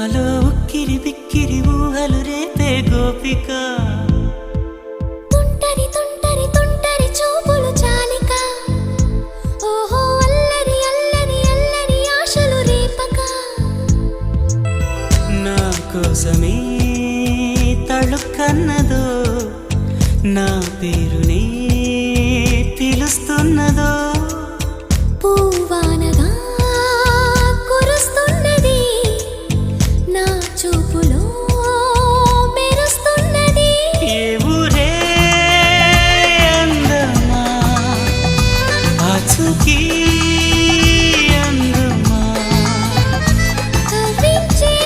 నాలో ఉక్కిరి బిక్కిరి ఊహలు రేపే గోపిక తుంటరి తుంటరి తుంటరి చూపులు చాలిక ఓహో అల్లరి అల్లరి అల్లరి ఆశలు రేపక నా కోసమే తళుక్కన్నదో నా పేరునే పిలుస్తున్నదో